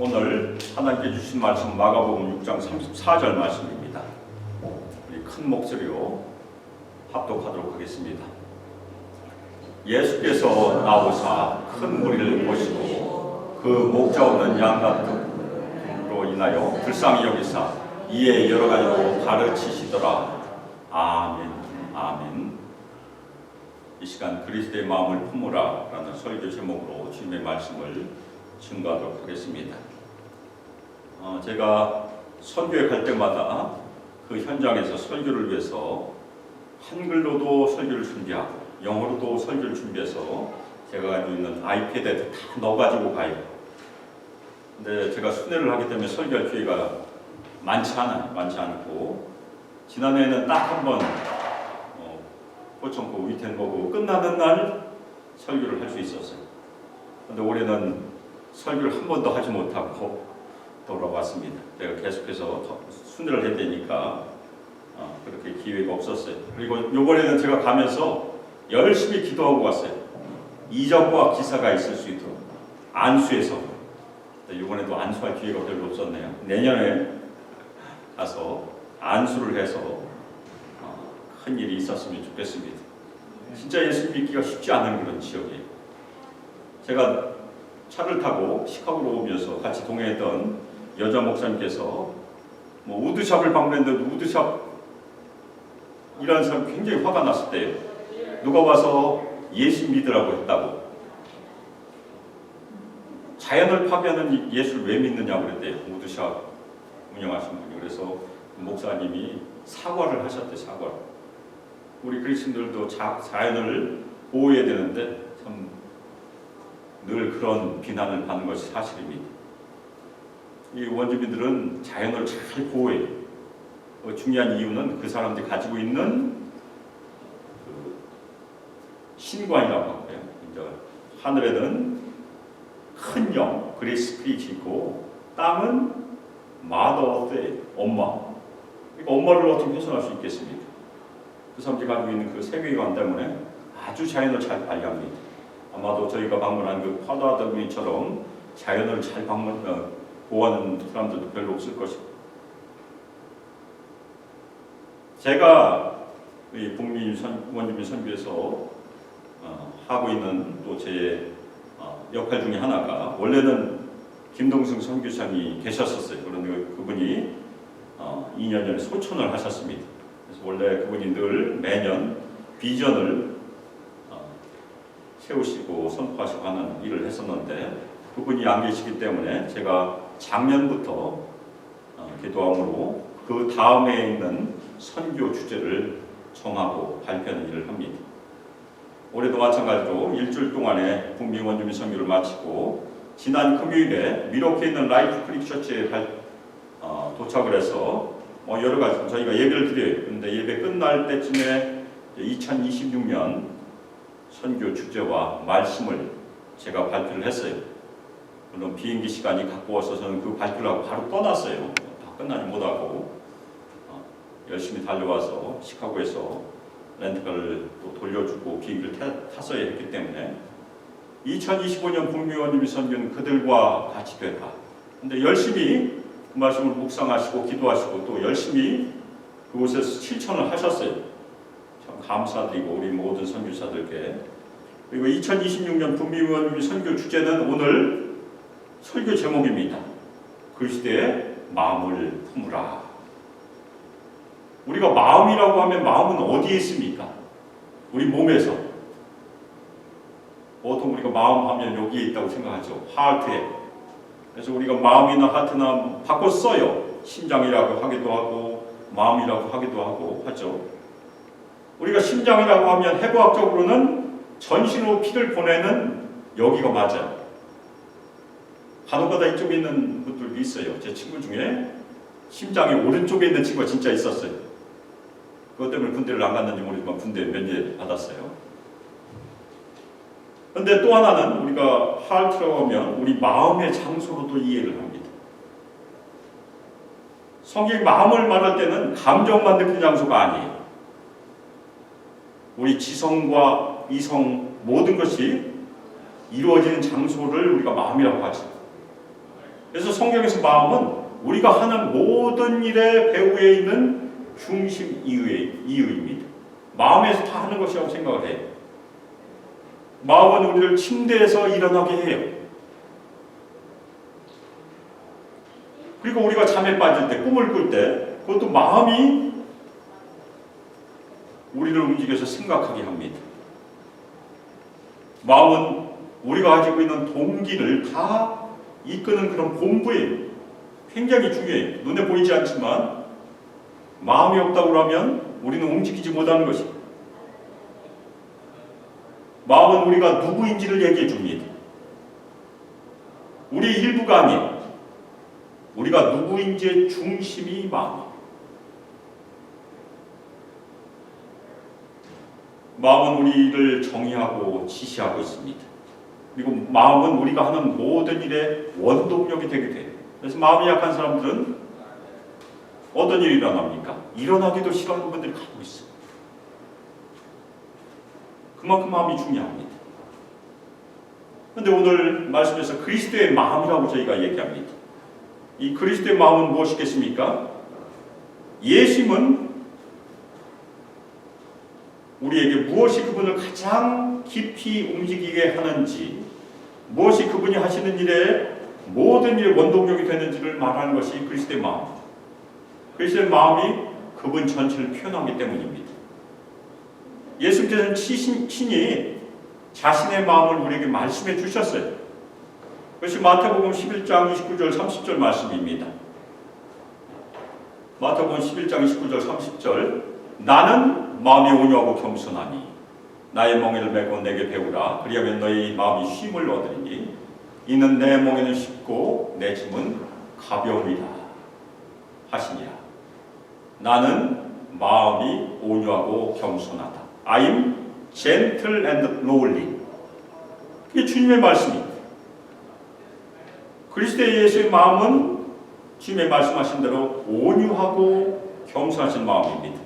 오늘 하나님께 주신 말씀 마가복음 6장 34절 말씀입니다. 우리 큰 목소리로 합독하도록 하겠습니다. 예수께서 나오사 큰 무리를 보시고 그 목자 없는 양 같음으로 인하여 불쌍히 여기사 이에 여러 가지로 가르치시더라. 아멘. 아멘. 이 시간 그리스도의 마음을 품으라 라는 설교 제목으로 주님의 말씀을 증거하도록 하겠습니다. 제가 선교에 갈 때마다 그 현장에서 설교를 위해서 한글로도 설교를 준비하고 영어로도 설교를 준비해서 제가 가지고 있는 아이패드에 다 넣어가지고 가요. 근데 제가 순회를 하기 때문에 설교할 기회가 많지 않고 지난해에는 딱 한 번 포천고 위텐버그 끝나는 날 설교를 할 수 있었어요. 근데 올해는 설교를 한 번도 하지 못하고 돌아왔습니다. 제가 계속해서 순회를 해야 되니까 그렇게 기회가 없었어요. 그리고 이번에는 제가 가면서 열심히 기도하고 왔어요. 이적과 기사가 있을 수 있도록 안수에서. 이번에도 안수할 기회가 별로 없었네요. 내년에 가서 안수를 해서 큰 일이 있었으면 좋겠습니다. 진짜 예수 믿기가 쉽지 않은 그런 지역이에요. 제가 차를 타고 시카고로 오면서 같이 동행했던 여자 목사님께서 우드샵을 방문했는데 우드샵 이라는 사람 굉장히 화가 났을 때예요. 누가 와서 예수 믿으라고 했다고. 자연을 파괴하는 예수를 왜 믿느냐고 그랬대요. 우드샵 운영하신 분이. 그래서 목사님이 사과를 하셨대. 사과를. 우리 그리스도인들도 자연을 보호해야 되는데 참 늘 그런 비난을 받는 것이 사실입니다. 이 원주민들은 자연을 잘 보호해요. 중요한 이유는 그 사람들이 가지고 있는 그 신관이라고 하고요. 하늘에는 큰 영, 그레이스 스피릿이 있고 땅은 마더 어스예요. 엄마. 그러니까 엄마를 어떻게 훼손할 수 있겠습니까? 그 사람들이 가지고 있는 그 세계관 때문에 아주 자연을 잘 관리합니다. 아마도 저희가 방문한 그 파도아더미처럼 자연을 잘 보호하는 사람들도 별로 없을 것입니다. 제가 이 북미 원주민 선교에서 하고 있는 또 제 역할 중에 하나가 원래는 김동승 선교사님이 계셨었어요. 그런데 그분이 2년 전에 소천을 하셨습니다. 그래서 원래 그분이 늘 매년 비전을 세우시고 선포하시고 하는 일을 했었는데 그분이 안 계시기 때문에 제가 작년부터 기도함으로 그 다음에 있는 선교 주제를 정하고 발표하는 일을 합니다. 올해도 마찬가지로 일주일 동안의 북미 원주민 선교를 마치고 지난 금요일에 미러키에 있는 라이프 크릭 처치에 도착을 해서 여러 가지 저희가 예배를 드려요. 그런데 예배 끝날 때쯤에 2026년 선교 주제와 말씀을 제가 발표를 했어요. 물론 비행기 시간이 가까워서 저는 그 발표를 하고 바로 떠났어요. 다 끝나지 못하고 열심히 달려와서 시카고에서 렌트카를 또 돌려주고 비행기를 탔어야 했기 때문에 2025년 북미 원주민 선교는 그들과 같이 되라. 근데 열심히 그 말씀을 묵상하시고 기도하시고 또 열심히 그곳에서 실천을 하셨어요. 참 감사드리고 우리 모든 선교사들께. 그리고 2026년 북미 원주민 선교 주제는 오늘 설교 제목입니다. 그리스도의 마음을 품으라. 우리가 마음이라고 하면 마음은 어디에 있습니까? 우리 몸에서. 보통 우리가 마음 하면 여기에 있다고 생각하죠. 하트에. 그래서 우리가 마음이나 하트나 바꿔 써요. 심장이라고 하기도 하고 마음이라고 하기도 하고 하죠. 우리가 심장이라고 하면 해부학적으로는 전신으로 피를 보내는 여기가 맞아요. 간혹가다 이쪽에 있는 분들도 있어요. 제 친구 중에 심장이 오른쪽에 있는 친구가 진짜 있었어요. 그것 때문에 군대를 안 갔는지 모르지만 군대 면제 받았어요. 그런데 또 하나는 우리가 하트라고 하면 우리 마음의 장소로도 이해를 합니다. 성경이 마음을 말할 때는 감정만 느끼는 장소가 아니에요. 우리 지성과 이성 모든 것이 이루어지는 장소를 우리가 마음이라고 하죠. 그래서 성경에서 마음은 우리가 하는 모든 일의 배후에 있는 중심 이유입니다. 마음에서 다 하는 것이라고 생각을 해요. 마음은 우리를 침대에서 일어나게 해요. 그리고 우리가 잠에 빠질 때, 꿈을 꿀 때, 그것도 마음이 우리를 움직여서 생각하게 합니다. 마음은 우리가 가지고 있는 동기를 다 이끄는 그런 본부예요. 굉장히 중요해요. 눈에 보이지 않지만 마음이 없다고 하면 우리는 움직이지 못하는 것입니다. 마음은 우리가 누구인지를 얘기해 줍니다. 우리의 일부가 아니에요. 우리가 누구인지의 중심이 마음이에요. 마음은 우리를 정의하고 지시하고 있습니다. 그리고 마음은 우리가 하는 모든 일의 원동력이 되게 돼요. 그래서 마음이 약한 사람들은 어떤 일이 일어납니까? 일어나기도 싫어하는 분들이 가지고 있어요. 그만큼 마음이 중요합니다. 그런데 오늘 말씀에서 그리스도의 마음이라고 저희가 얘기합니다. 이 그리스도의 마음은 무엇이겠습니까? 예수님은 우리에게 무엇이 그분을 가장 깊이 움직이게 하는지, 무엇이 그분이 하시는 일에 모든 일의 원동력이 되는지를 말하는 것이 그리스도의 마음. 그리스도의 마음이 그분 전체를 표현하기 때문입니다. 예수님께서는 친히 자신의 마음을 우리에게 말씀해 주셨어요. 그것이 마태복음 11장 29절 30절 말씀입니다. 마태복음 11장 29절 30절 나는 마음이 온유하고 겸손하니 나의 멍에를 메고 내게 배우라. 그리하면 너희 마음이 쉼을 얻으리니 이는 내 멍에는 쉽고 내 짐은 가벼움이라 하시니라. 나는 마음이 온유하고 겸손하다. I'm gentle and lowly. 이게 주님의 말씀입니다. 그리스도의 예수의 마음은 주님의 말씀하신 대로 온유하고 겸손하신 마음입니다.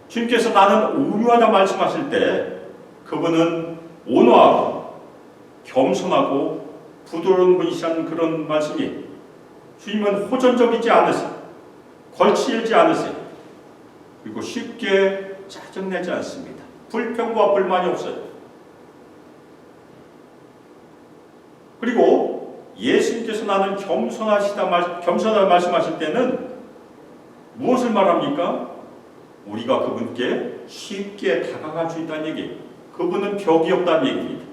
주님께서 나는 온유하다 말씀하실 때 그분은 온화하고 겸손하고 부드러운 분이시라는 그런 말씀이, 주님은 호전적이지 않으세요. 걸치지 않으세요. 그리고 쉽게 짜증내지 않습니다. 불평과 불만이 없어요. 그리고 예수님께서 나는 겸손하다 말씀하실 때는 무엇을 말합니까? 우리가 그분께 쉽게 다가갈 수 있다는 얘기. 그분은 벽이 없다는 얘기입니다.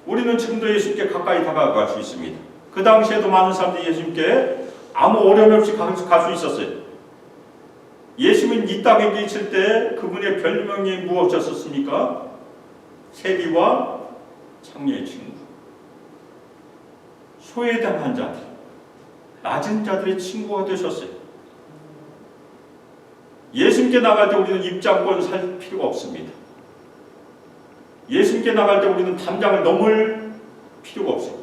우리는 지금도 예수님께 가까이 다가갈 수 있습니다. 그 당시에도 많은 사람들이 예수님께 아무 어려움 없이 갈 수 있었어요. 예수님은 이 땅에 계실 때 그분의 별명이 무엇이었습니까? 세리와 창녀의 친구. 소외당한 자들, 낮은 자들의 친구가 되셨어요. 예수님께 나갈 때 우리는 입장권 살 필요가 없습니다. 예수님께 나갈 때 우리는 담장을 넘을 필요가 없어요.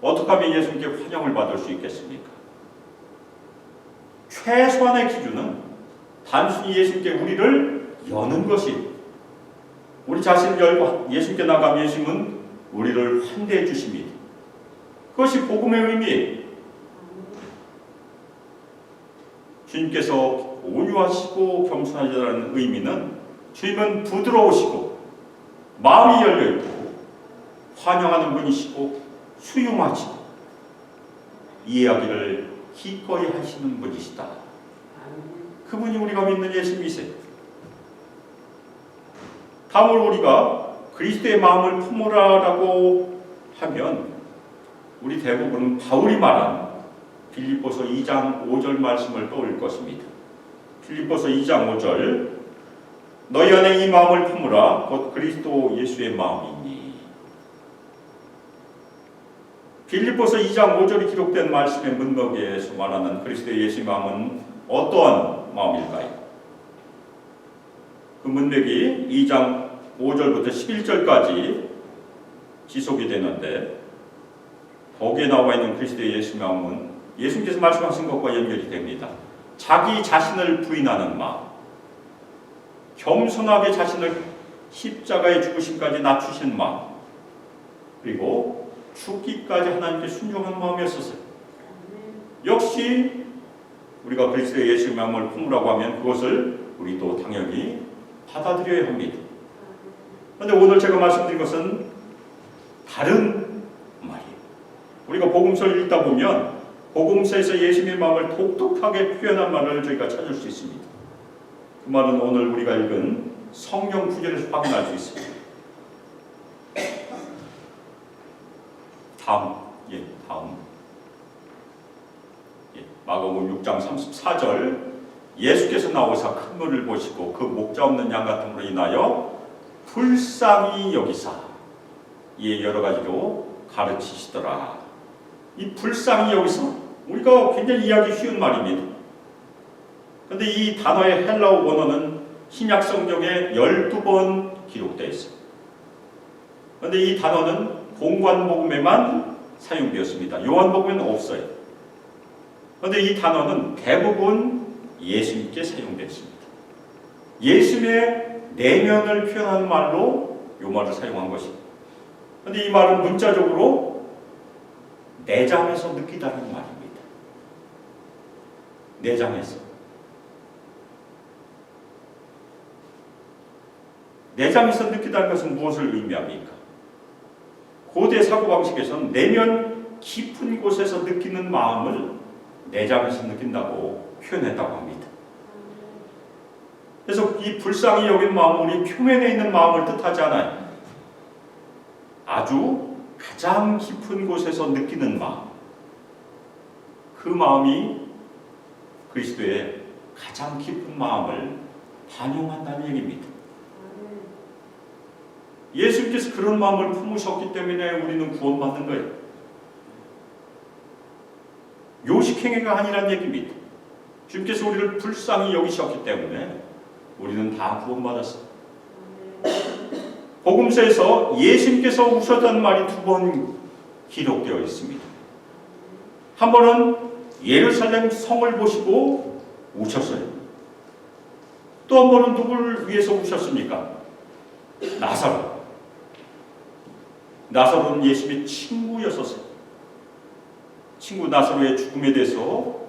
어떻게 하면 예수님께 환영을 받을 수 있겠습니까? 최소한의 기준은 단순히 예수님께 우리를 여는 것이, 우리 자신을 열고 예수님께 나가면 예수님은 우리를 환대해 주십니다. 그것이 복음의 의미예요. 주님께서 온유하시고 겸손하시다는 의미는 주님은 부드러우시고 마음이 열려있고 환영하는 분이시고 수용하시고 이해하기를 기꺼이 하시는 분이시다. 그분이 우리가 믿는 예수님이세요. 다음으로 우리가 그리스도의 마음을 품으라라고 하면 우리 대부분은 바울이 말한 빌립보서 2장 5절 말씀을 떠올릴 것입니다. 빌립보서 2장 5절 너희 안에 이 마음을 품으라 곧 그리스도 예수의 마음이니. 빌립보서 2장 5절이 기록된 말씀의 문맥에서 말하는 그리스도 예수의 마음은 어떠한 마음일까요? 그 문맥이 2장 5절부터 11절까지 지속이 되는데 거기에 나와 있는 그리스도의 예수의 마음은 예수님께서 말씀하신 것과 연결이 됩니다. 자기 자신을 부인하는 마음, 겸손하게 자신을 십자가의 죽으심까지 낮추신 마음, 그리고 죽기까지 하나님께 순종한 마음이었었어요. 역시 우리가 그리스도의 예수의 마음을 품으라고 하면 그것을 우리도 당연히 받아들여야 합니다. 그런데 오늘 제가 말씀드린 것은 다른 말이에요. 우리가 복음서를 읽다 보면 복음서에서 예수님의 마음을 독특하게 표현한 말을 저희가 찾을 수 있습니다. 그 말은 오늘 우리가 읽은 성경 구절에서 확인할 수 있습니다. 다음. 마가복음 6장 34절 예수께서 나오사 큰 물을 보시고 그 목자 없는 양 같음으로 인하여 불쌍히 여기사 이에 여러 가지로 가르치시더라. 이 불쌍히 여기서 우리가 굉장히 이해하기 쉬운 말입니다. 그런데 이 단어의 헬라어 원어는 신약 성경에 12번 기록되어 있어요. 그런데 이 단어는 공관복음에만 사용되었습니다. 요한복음에는 없어요. 그런데 이 단어는 대부분 예수님께 사용됐습니다. 예수님의 내면을 표현하는 말로 이 말을 사용한 것입니다. 그런데 이 말은 문자적으로 내장에서 느끼다는 말입니다. 내장에서. 내장에서 느끼다는 것은 무엇을 의미합니까? 고대 사고방식에서는 내면 깊은 곳에서 느끼는 마음을 내장에서 느낀다고 표현했다고 합니다. 그래서 이 불쌍히 여긴 마음은 우리 표면에 있는 마음을 뜻하지 않아요. 아주 가장 깊은 곳에서 느끼는 마음, 그 마음이 그리스도의 가장 깊은 마음을 반영한다는 얘기입니다. 예수님께서 그런 마음을 품으셨기 때문에 우리는 구원받는 거예요. 요식행위가 아니란 얘기입니다. 주님께서 우리를 불쌍히 여기셨기 때문에 우리는 다 구원받았어요. 복음서에서 예수님께서 우셨다는 말이 2번 기록되어 있습니다. 한 번은 예루살렘 성을 보시고 우셨어요. 또 한 번은 누구를 위해서 우셨습니까? 나사로. 나사로는 예수님의 친구였었어요. 친구 나사로의 죽음에 대해서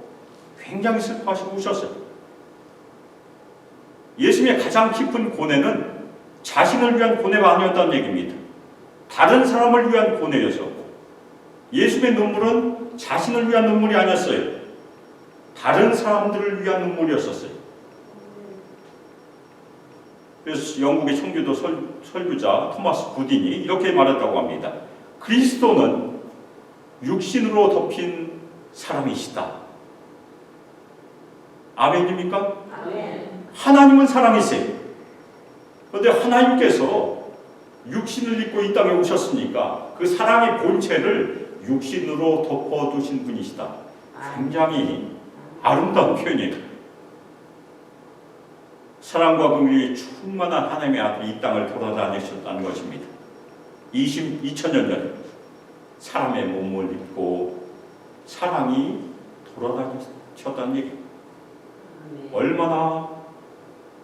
굉장히 슬퍼하시고 우셨어요. 예수님의 가장 깊은 고뇌는 자신을 위한 고뇌가 아니었다는 얘기입니다. 다른 사람을 위한 고뇌였었고, 예수님의 눈물은 자신을 위한 눈물이 아니었어요. 다른 사람들을 위한 눈물이었었어요. 그래서 영국의 청교도 설교자 토마스 구딘이 이렇게 말했다고 합니다. 그리스도는 육신으로 덮인 사람이시다. 아멘입니까? 아멘. 하나님은 사람이세요. 그런데 하나님께서 육신을 입고 이 땅에 오셨으니까 그 사랑의 본체를 육신으로 덮어두신 분이시다. 굉장히 아름다운 표현이에요. 사랑과 긍휼이 충만한 하나님의 아들이 이 땅을 돌아다니셨다는 것입니다. 2000년 전에 사람의 몸을 입고 사랑이 돌아다니셨다는 얘기. 얼마나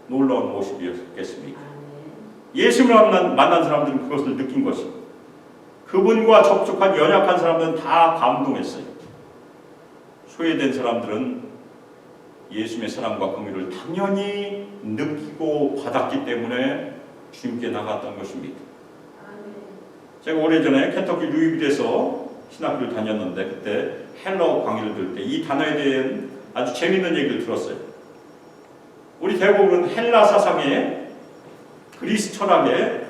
놀라운 모습이었겠습니까? 예수님을 만난 사람들은 그것을 느낀 것입니다. 그분과 접촉한 연약한 사람들은 다 감동했어요. 소외된 사람들은 예수님의 사랑과 긍휼을 당연히 느끼고 받았기 때문에 주님께 나갔던 것입니다. 제가 오래전에 켄터키 루이빌에서 신학교를 다녔는데 그때 헬러 강의를 들을 때 이 단어에 대한 아주 재미있는 얘기를 들었어요. 우리 대부분은 헬라 사상에 그리스 철학에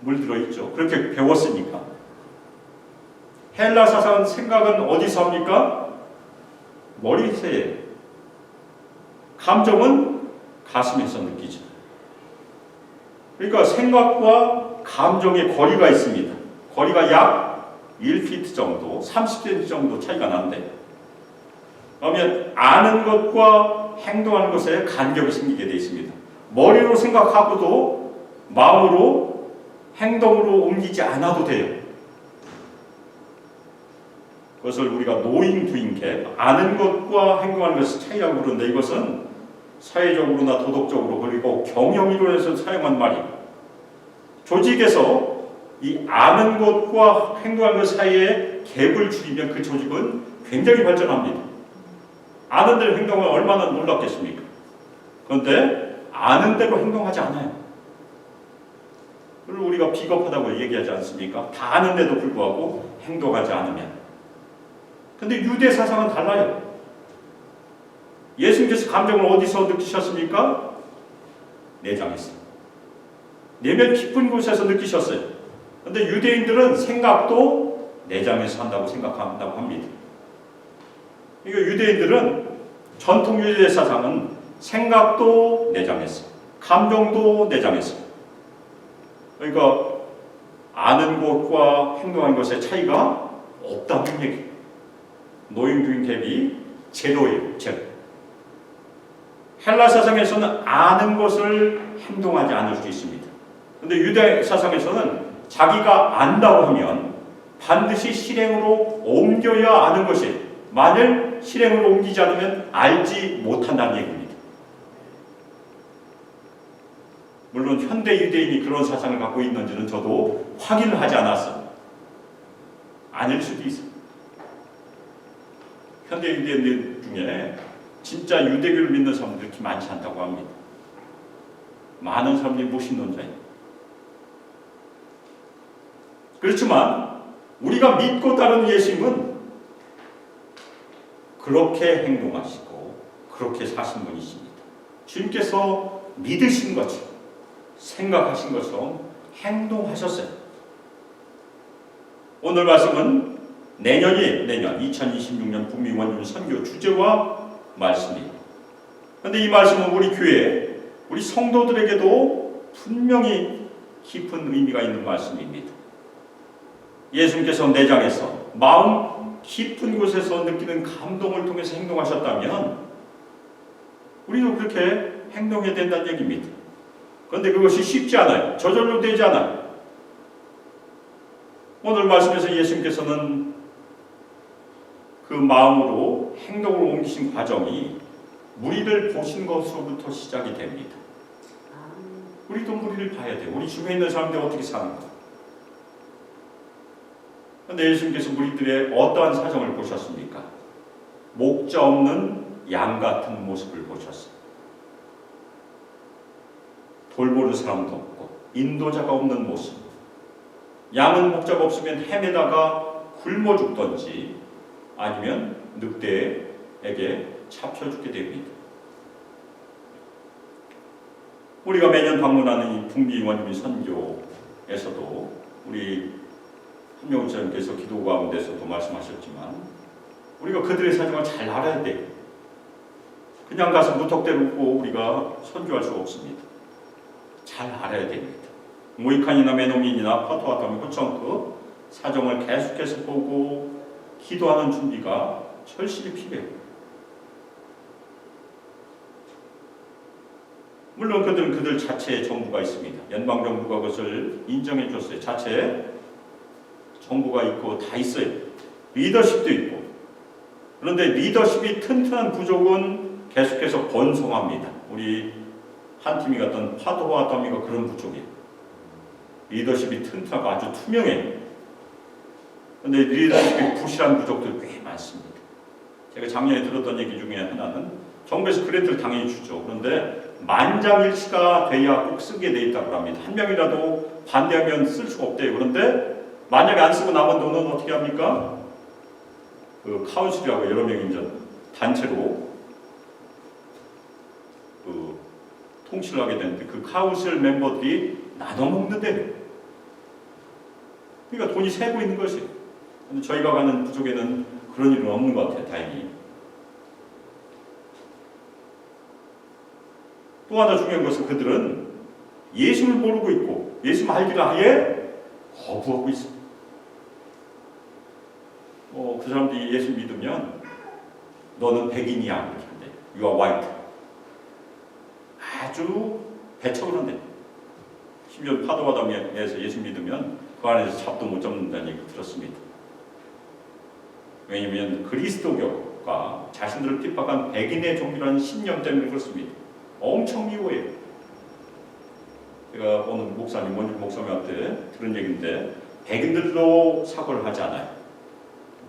물들어 있죠. 그렇게 배웠으니까. 헬라 사상 생각은 어디서 합니까? 머리세에. 감정은 가슴에서 느끼죠. 그러니까 생각과 감정의 거리가 있습니다. 거리가 약 1피트 정도, 30cm 정도 차이가 나는데, 그러면 아는 것과 행동하는 것에 간격이 생기게 되어 있습니다. 머리로 생각하고도 마음으로 행동으로 옮기지 않아도 돼요. 그것을 우리가 노잉 두잉 갭, 아는 것과 행동하는 것의 차이라고 부르는데, 이것은 사회적으로나 도덕적으로 그리고 경영 이론에서 사용한 말이 조직에서 이 아는 것과 행동하는 것 사이에 갭을 줄이면 그 조직은 굉장히 발전합니다. 아는 대로 행동하면 얼마나 놀랍겠습니까? 그런데 아는 대로 행동하지 않아요. 그리고 우리가 비겁하다고 얘기하지 않습니까? 다 아는데도 불구하고 행동하지 않으면. 근데 유대 사상은 달라요. 예수님께서 감정을 어디서 느끼셨습니까? 내장에서. 내면 깊은 곳에서 느끼셨어요. 그런데 유대인들은 생각도 내장에서 한다고 생각한다고 합니다. 그러니까 유대인들은 전통 유대 사상은 생각도 내장에서, 감정도 내장에서. 그러니까 아는 것과 행동하는 것의 차이가 없다는 얘기. 노잉 두잉 갭이 제로예요. 제로. 헬라 사상에서는 아는 것을 행동하지 않을 수 있습니다. 그런데 유대 사상에서는 자기가 안다고 하면 반드시 실행으로 옮겨야 아는 것이, 만일 실행으로 옮기지 않으면 알지 못한다는 얘기입니다. 물론 현대 유대인이 그런 사상을 갖고 있는지는 저도 확인을 하지 않았어요. 아닐 수도 있어요. 현대 유대인들 중에 진짜 유대교를 믿는 사람들이 그렇게 많지 않다고 합니다. 많은 사람들이 무신론자예요. 그렇지만 우리가 믿고 따르는 예수님은 그렇게 행동하시고 그렇게 사신 분이십니다. 주님께서 믿으신 것처럼, 생각하신 것처럼 행동하셨어요. 오늘 말씀은 내년 2026년 북미 원주민 선교 주제와 말씀입니다. 그런데 이 말씀은 우리 교회, 우리 성도들에게도 분명히 깊은 의미가 있는 말씀입니다. 예수님께서 내장에서, 마음 깊은 곳에서 느끼는 감동을 통해서 행동하셨다면 우리도 그렇게 행동해야 된다는 얘기입니다. 그런데 그것이 쉽지 않아요. 저절로 되지 않아요. 오늘 말씀에서 예수님께서는 그 마음으로 행동을 옮기신 과정이 무리를 보신 것으로부터 시작이 됩니다. 우리도 무리를 봐야 돼요. 우리 주변에 있는 사람들이 어떻게 사는가. 그런데 예수님께서 무리들의 어떠한 사정을 보셨습니까? 목자 없는 양 같은 모습을 보셨어요. 돌보는 사람도 없고 인도자가 없는 모습. 양은 목자가 없으면 헤매다가 굶어 죽던지 아니면 늑대에게 잡혀 죽게 됩니다. 우리가 매년 방문하는 이 북미 원주민 선교에서도 우리 한명훈 목사님께서 기도 가운데서도 말씀하셨지만 우리가 그들의 사정을 잘 알아야 돼요. 그냥 가서 무턱대로 웃고 우리가 선교할 수 없습니다. 잘 알아야 됩니다. 모이칸이나 메노민이나 파토아타미 호청크 사정을 계속해서 보고 기도하는 준비가 절실히 필요해요. 물론 그들은 그들 자체의 정부가 있습니다. 연방정부가 그것을 인정해 줬어요. 자체 정부가 있고 다 있어요. 리더십도 있고. 그런데 리더십이 튼튼한 부족은 계속해서 번성합니다. 우리 한 팀이 갔던 파도와 더미가 그런 부족이에요. 리더십이 튼튼하고 아주 투명해요. 그런데 리더십이 부실한 부족들 꽤 많습니다. 제가 작년에 들었던 얘기 중에 하나는 정부에서 그랜트를 당연히 주죠. 그런데 만장일치가 돼야 꼭 쓰게 돼 있다고 합니다. 한 명이라도 반대하면 쓸 수가 없대요. 그런데 만약에 안 쓰고 남은 돈은 어떻게 합니까? 그 카운슬이라고 여러 명이 이제 단체로 그 통치를 하게 되는데 그 카운슬 멤버들이 나눠 먹는데 그러니까 돈이 새고 있는 것이에요. 근데 저희가 가는 부족에는 그런 일은 없는 것 같아요. 다행히. 또 하나 중요한 것은 그들은 예수를 모르고 있고 예수 알기를 아예 거부하고 있습니다. 그 사람들이 예수 믿으면 너는 백인이야 이렇게 한대. You are white. 아주 배척을 한대. 심지어 파도바다에서 예수 믿으면 그 안에서 잡도 못 잡는다는 얘기 들었습니다. 왜냐하면 그리스도교가 자신들을 핍박한 백인의 종교라는 신념 때문에 그렇습니다. 엄청 미워해요. 제가 오늘 목사님, 원주 목사님한테 들은 얘기인데 백인들도 사과를 하지 않아요.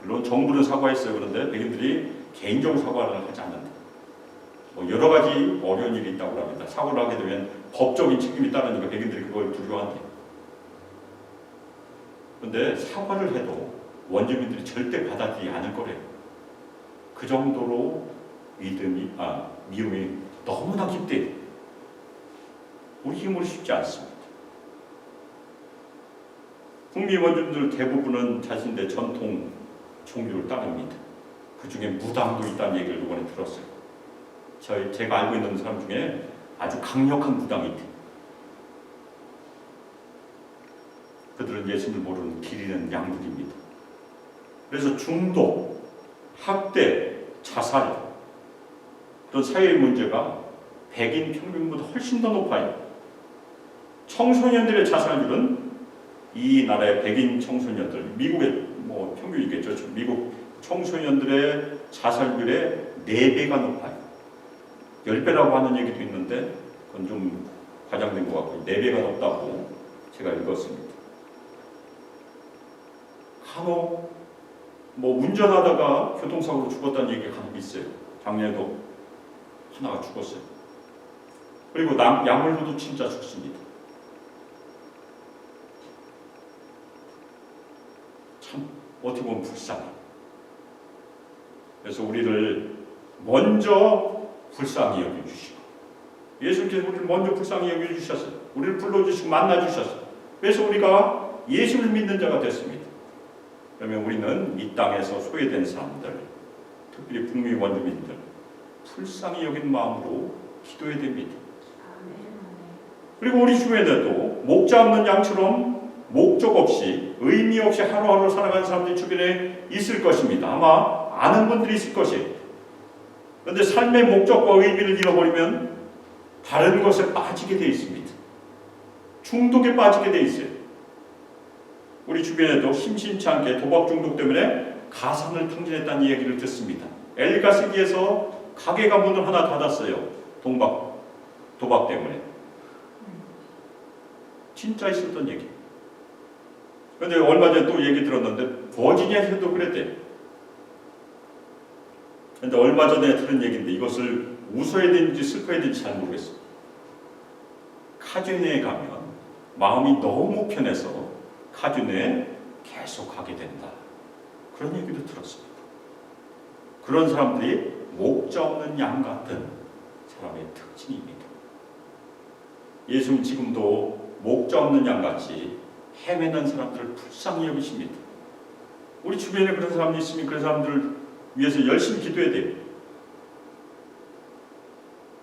물론 정부는 사과했어요. 그런데 백인들이 개인적으로 사과를 하지 않는다. 뭐 여러 가지 어려운 일이 있다고 합니다. 사과를 하게 되면 법적인 책임이 따르니까 백인들이 그걸 두려워한대요. 그런데 사과를 해도 원주민들이 절대 받아들이지 않을 거래요. 그 정도로 미움이 너무나 깊대요. 우리 힘으로 쉽지 않습니다. 북미 원주민들 대부분은 자신들의 전통 종교를 따릅니다. 그 중에 무당도 있다는 얘기를 이번에 들었어요. 제가 알고 있는 사람 중에 아주 강력한 무당이 있대요. 그들은 예수님을 모르는 길 잃은 양들입니다. 그래서 중독, 학대, 자살 그런 사회의 문제가 백인 평균보다 훨씬 더 높아요. 청소년들의 자살률은 이 나라의 백인 청소년들, 미국의 뭐 평균이겠죠. 미국 청소년들의 자살률의 4배가 높아요. 10배라고 하는 얘기도 있는데 그건 좀 과장된 것 같고 4배가 높다고 제가 읽었습니다. 간혹 뭐 운전하다가 교통사고로 죽었다는 얘기가 간혹 있어요. 작년에도 하나가 죽었어요. 그리고 약물로도 진짜 죽습니다. 참 어떻게 보면 불쌍해. 그래서 우리를 먼저 불쌍히 여겨주시고 예수님께서 우리를 먼저 불쌍히 여겨주셨어요. 우리를 불러주시고 만나주셨어요. 그래서 우리가 예수를 믿는 자가 됐습니다. 그러면 우리는 이 땅에서 소외된 사람들, 특별히 북미 원주민들 불쌍히 여긴 마음으로 기도해야 됩니다. 그리고 우리 주변에도 목자 없는 양처럼 목적 없이 의미 없이 하루하루 살아가는 사람들이 주변에 있을 것입니다. 아마 아는 분들이 있을 것이에요. 그런데 삶의 목적과 의미를 잃어버리면 다른 것에 빠지게 되어 있습니다. 중독에 빠지게 되어 있어요. 우리 주변에도 심심치 않게 도박 중독 때문에 가상을 탕진했다는 이야기를 듣습니다. 엘가시기에서 가게가 문을 하나 닫았어요. 도박 때문에. 진짜 있었던 얘기. 그런데 얼마 전에 또 얘기 들었는데 버지니아에서도 그랬대요. 그런데 얼마 전에 들은 얘기인데 이것을 웃어야 되는지 슬퍼야 되는지 잘 모르겠어요. 카지노에 가면 마음이 너무 편해서 카지노에 계속 가게 된다. 그런 얘기도 들었습니다. 그런 사람들이 목자 없는 양 같은 사람의 특징입니다. 예수님 지금도 목자 없는 양같이 헤매는 사람들을 불쌍히 여기십니다. 우리 주변에 그런 사람이 있으면 그런 사람들을 위해서 열심히 기도해야 돼요.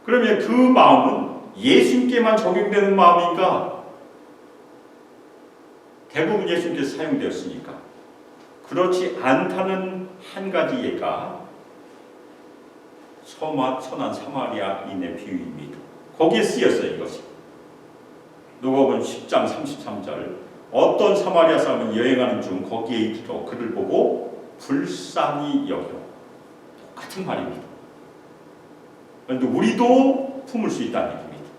그러면 그 마음은 예수님께만 적용되는 마음이니까 대부분 예수님께서 사용되었으니까 그렇지 않다는 한 가지 예가 선한 사마리아인의 비유입니다. 거기에 쓰였어요. 이것이 누가복음 10장 33절 어떤 사마리아 사람은 여행하는 중 거기에 이르러 그를 보고 불쌍히 여겨. 똑같은 말입니다. 그런데 우리도 품을 수 있다는 얘기입니다.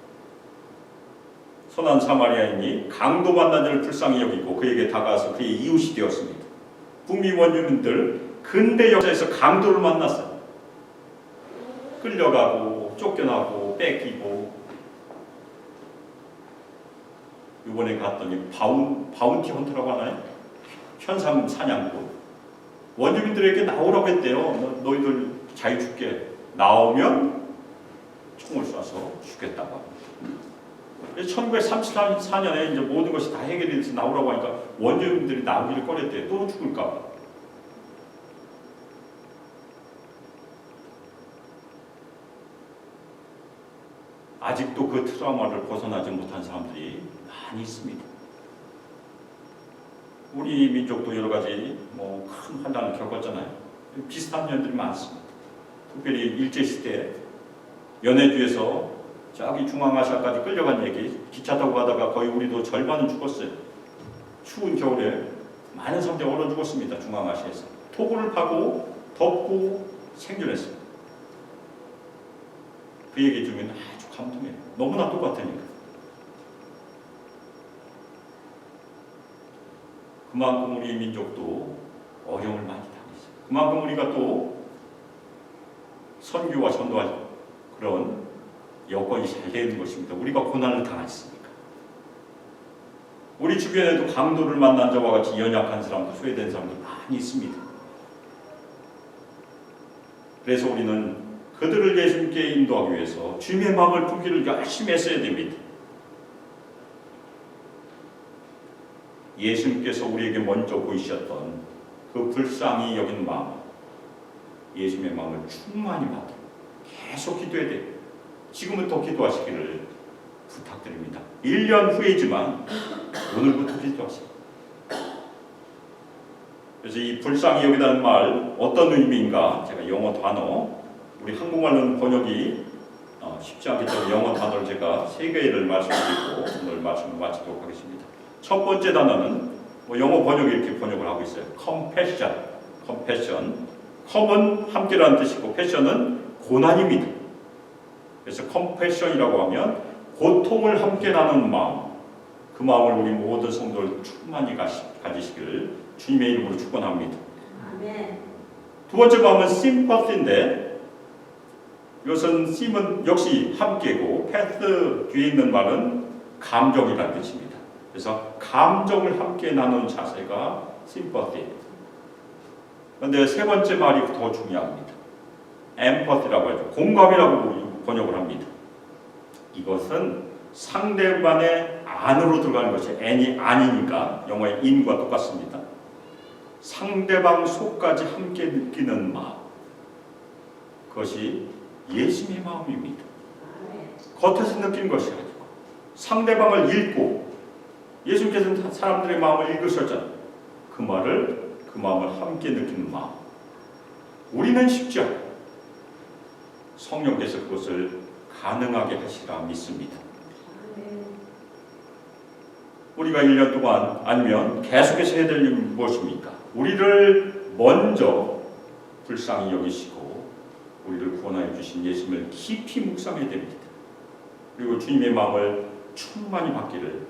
선한 사마리아인이 강도 만난 자를 불쌍히 여기고 그에게 다가와서 그의 이웃이 되었습니다. 북미 원주민들 근대 역사에서 강도를 만났어요. 끌려가고 쫓겨나고 뺏기고 이번에 갔더니 바운티 헌터라고 하나요? 현상 사냥꾼. 원주민들에게 나오라고 했대요. 너희들 자유 줄게. 나오면 총을 쏴서 죽겠다고 합니다. 1934년에 이제 모든 것이 다 해결이 돼서 나오라고 하니까 원주민들이 나오기를 꺼렸대요. 또 죽을까 봐. 아직도 그 트라우마를 벗어나지 못한 사람들이 많이 있습니다. 우리 민족도 여러 가지 큰 환란을 겪었잖아요. 비슷한 면들이 많습니다. 특별히 일제시대 연해주에서 저기 중앙아시아까지 끌려간 얘기, 기차 타고 가다가 거의 우리도 절반은 죽었어요. 추운 겨울에 많은 사람들이 얼어 죽었습니다. 중앙아시아에서. 토구를 파고 덮고 생존했어요. 그 얘기 중에는 아주 감동해요. 너무나 똑같으니까. 그만큼 우리 민족도 어려움을 많이 당했어요. 그만큼 우리가 또 선교와 전도할 그런 여건이 잘 되는 것입니다. 우리가 고난을 당했으니까. 우리 주변에도 강도를 만난 자와 같이 연약한 사람도 소외된 사람도 많이 있습니다. 그래서 우리는 그들을 예수님께 인도하기 위해서 주님의 마음을 품기를 열심히 했어야 됩니다. 예수님께서 우리에게 먼저 보이셨던 그 불쌍히 여긴 마음, 예수님의 마음을 충만히 받도록 계속 기도해야 돼요. 지금부터 기도하시기를 부탁드립니다. 1년 후이지만 오늘부터 기도하세요. 그래서 이 불쌍히 여기다는 말 어떤 의미인가 제가 영어 단어, 우리 한국말로는 번역이 쉽지 않기 때문에 영어 단어를 제가 3개를 말씀드리고 오늘 말씀을 마치도록 하겠습니다. 첫 번째 단어는 영어 번역이 이렇게 번역을 하고 있어요. compassion. com은 함께라는 뜻이고 passion은 고난입니다. 그래서 compassion이라고 하면 고통을 함께 나누는 마음, 그 마음을 우리 모든 성도들 충만히 가지시기를 주님의 이름으로 축원합니다. 아멘. 두 번째 마음은 sympathy인데 이것은 sim은 역시 함께고 path 뒤에 있는 말은 감정이라는 뜻입니다. 그래서 감정을 함께 나누는 자세가 sympathy. 그런데 세 번째 말이 더 중요합니다. empathy라고 하죠. 공감이라고 번역을 합니다. 이것은 상대방의 안으로 들어가는 것이 n이 아니니까 영어의 in과 똑같습니다. 상대방 속까지 함께 느끼는 마음, 그것이 예수님의 마음입니다. 겉에서 느낀 것이 아니고 상대방을 읽고 예수님께서는 사람들의 마음을 읽으셨잖아요. 그 마음을 함께 느끼는 마음. 우리는 쉽지 않아요. 성령께서 그것을 가능하게 하시라 믿습니다. 우리가 1년 동안 아니면 계속해서 해야 될 일은 무엇입니까? 우리를 먼저 불쌍히 여기시고 우리를 구원하여 주신 예수님을 깊이 묵상해야 됩니다. 그리고 주님의 마음을 충만히 받기를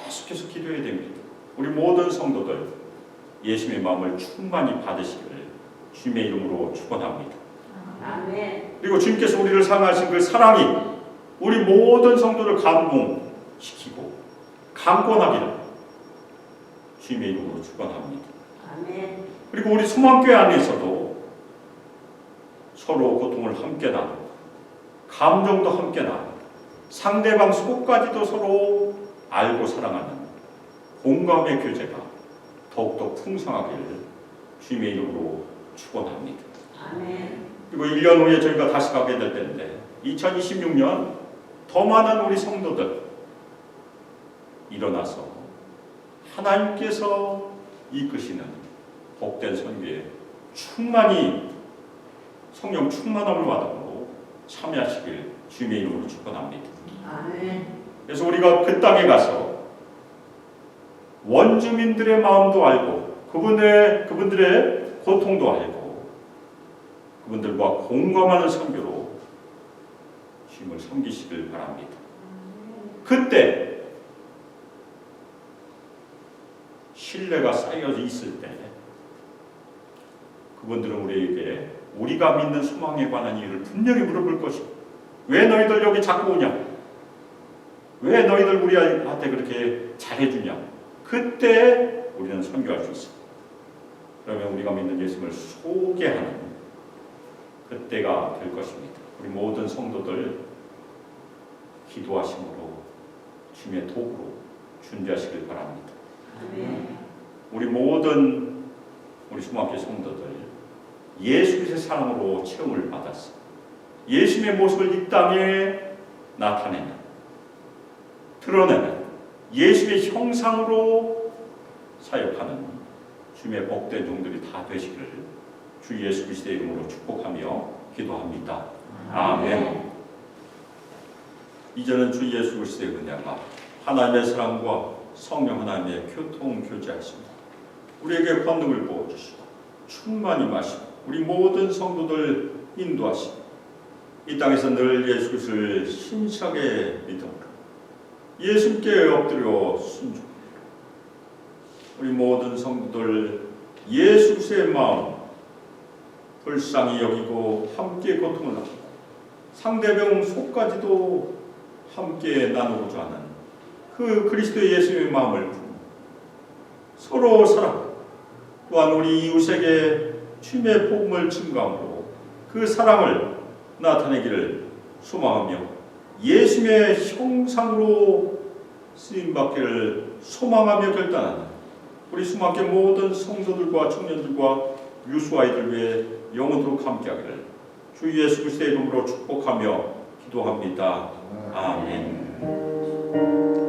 계속해서 기도해야 됩니다. 우리 모든 성도들 예수님의 마음을 충만히 받으시기를 주님의 이름으로 축원합니다. 아멘. 그리고 주님께서 우리를 사랑하신 그 사랑이 우리 모든 성도를 감동시키고 강권하기를 주님의 이름으로 축원합니다. 아멘. 그리고 우리 소망교회 안에서도 서로 고통을 함께 나누고 감정도 함께 나누고 상대방 속까지도 서로 알고 사랑하는 공감의 교제가 더욱더 풍성하기를 주님의 이름으로 축원합니다. 아멘. 그리고 1년 후에 저희가 다시 가게 될 때인데 2026년 더 많은 우리 성도들 일어나서 하나님께서 이끄시는 복된 선교에 충만히 성령 충만함을 받음으로 참여하시길 주님의 이름으로 축원합니다. 아멘. 그래서 우리가 그 땅에 가서 원주민들의 마음도 알고 그분들의 고통도 알고 그분들과 공감하는 선교로 주님을 섬기시길 바랍니다. 그때 신뢰가 쌓여져 있을 때 그분들은 우리에게 우리가 믿는 소망에 관한 이유를 분명히 물어볼 것이고 왜 너희들 여기 자꾸 오냐? 왜 너희들 우리한테 그렇게 잘해주냐? 그때 우리는 선교할 수 있어. 그러면 우리가 믿는 예수님을 소개하는 그때가 될 것입니다. 우리 모든 성도들 기도하심으로 주님의 도구로 준비하시길 바랍니다. 아멘. 우리 모든 우리 수막교 성도들 예수 그리스도의 사랑으로 체험을 받았어. 예수님의 모습을 이 땅에 나타내는, 드러내는 예수의 형상으로 사역하는 주님의 복된 종들이 다 되시기를 주 예수 그리스도의 이름으로 축복하며 기도합니다. 아멘. 이제는 주 예수 그리스도의 은혜가 하나님의 사랑과 성령 하나님의 교통 교제하십니다. 우리에게 권능을 부어주시고 충만히 마시고 우리 모든 성도들 인도하시고 이 땅에서 늘 예수 그리스도를 신실하게 믿음으로 예수께 엎드려 순종. 우리 모든 성도들 예수 그리스도의 마음 불쌍히 여기고 함께 고통을 나누고 상대방 속까지도 함께 나누고자 하는 그 그리스도 예수의 마음을 품고 서로 사랑, 또한 우리 이웃에게 주님의 복음을 증거함으로 그 사랑을 나타내기를 소망하며 예수의 형상으로 쓰임받기를 소망하며 결단하는 우리 수많은 모든 성도들과 청년들과 유수 아이들 위해 영원토록 함께하기를 주 예수 그리스도의 이름으로 축복하며 기도합니다. 아멘.